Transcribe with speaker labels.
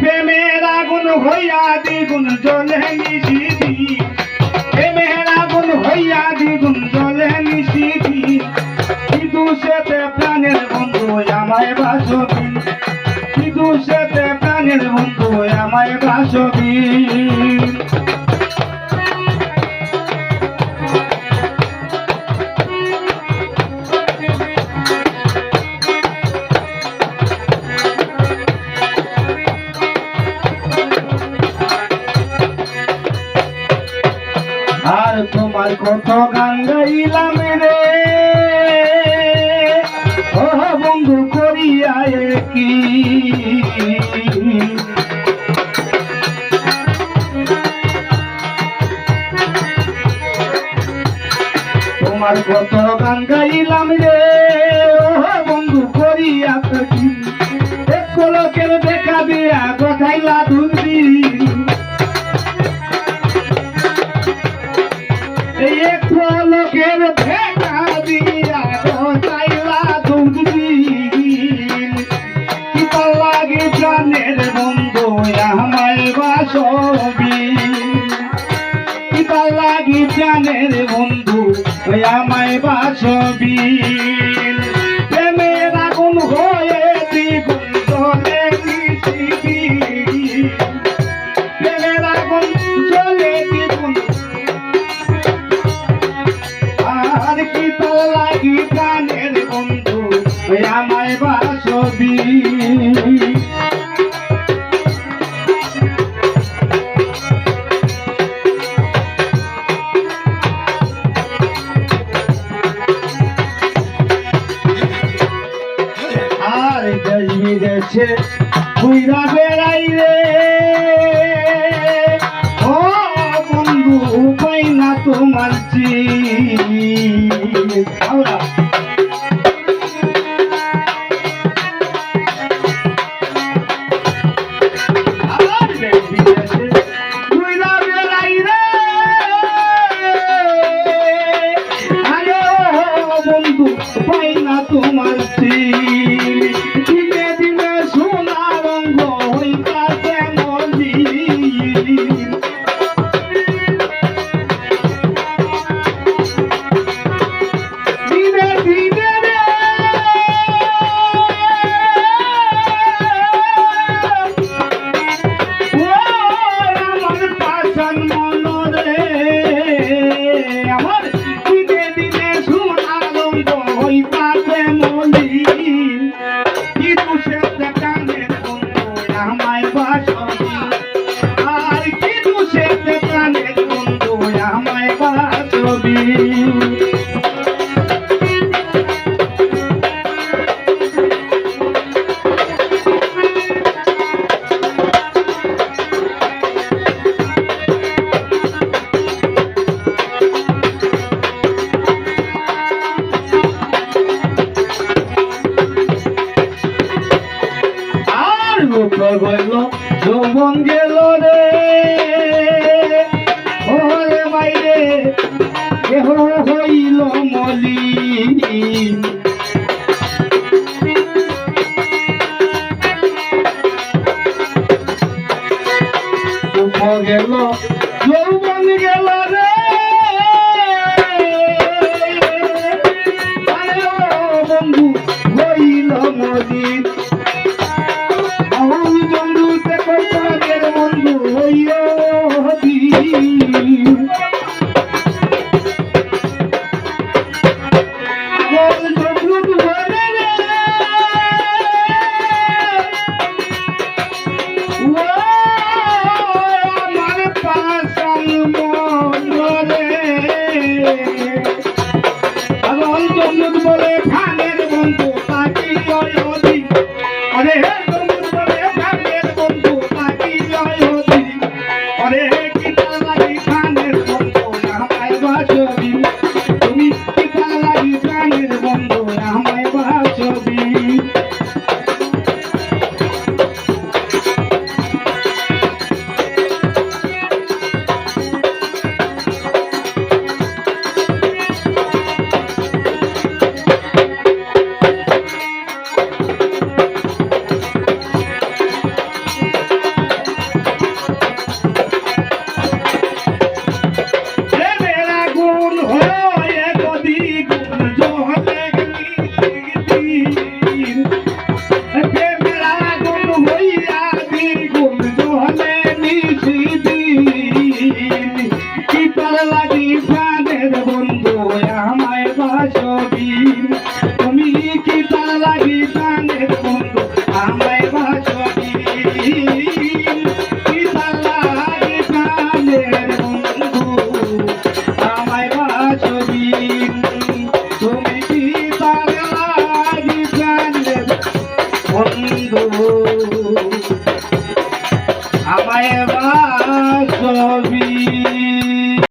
Speaker 1: প্রেমের আগুন হইয়া দ্বিগুণ জ্বলে নিশিদিন, প্রেমের আগুন হইয়া দ্বিগুণ জ্বলে নিশিদিন। কি দোষেতে প্রাণের বন্ধু আমায় বাসবিন, কি দোষেতে প্রাণের বন্ধু আমায় বাসবিন। আর তোমার কত গান গাইলাম রে ও বন্ধু করিয়া কি, তোমার কত গান গাইলাম রে ও বন্ধু করিয়া কি। এক লোকের দেখা দিয়া গজাইলা ধুলবি, এক লোকের দেখা দিয়া গজাইলা ধুলবি। কি তার লাগে জানের বন্ধু আমায় বাসবিন, কি তার লাগে জানের বন্ধু আমায় বাসবিন। প্রেমের আগুন হয়ে দ্বিগুণ জ্বলে নিশিদিন, প্রেমের আগুন জ্বলে দ্বিগুণ। আর কি তার লাগি প্রাণের বন্ধু আমায় বাসবিন। দেশ বিদেশে ঘুরা বেড়াই রে ও বন্ধু পাই না তোমার চিঠি। দেশ বিদেশে ঘুরা বেড়াই রে আরে ও বন্ধু পাই না তোমার চিঠি। আর কি দোষেতে প্রাণের বন্ধু আমায় বাসবিন। গেল যৌবন গেল রে ওরে বাইরে কেহ হইল মলিন। গেল যৌবন গেল রে বন্ধু হইল মলিন। বন্ধু হইয়া আমার পাশাল মন রে বলে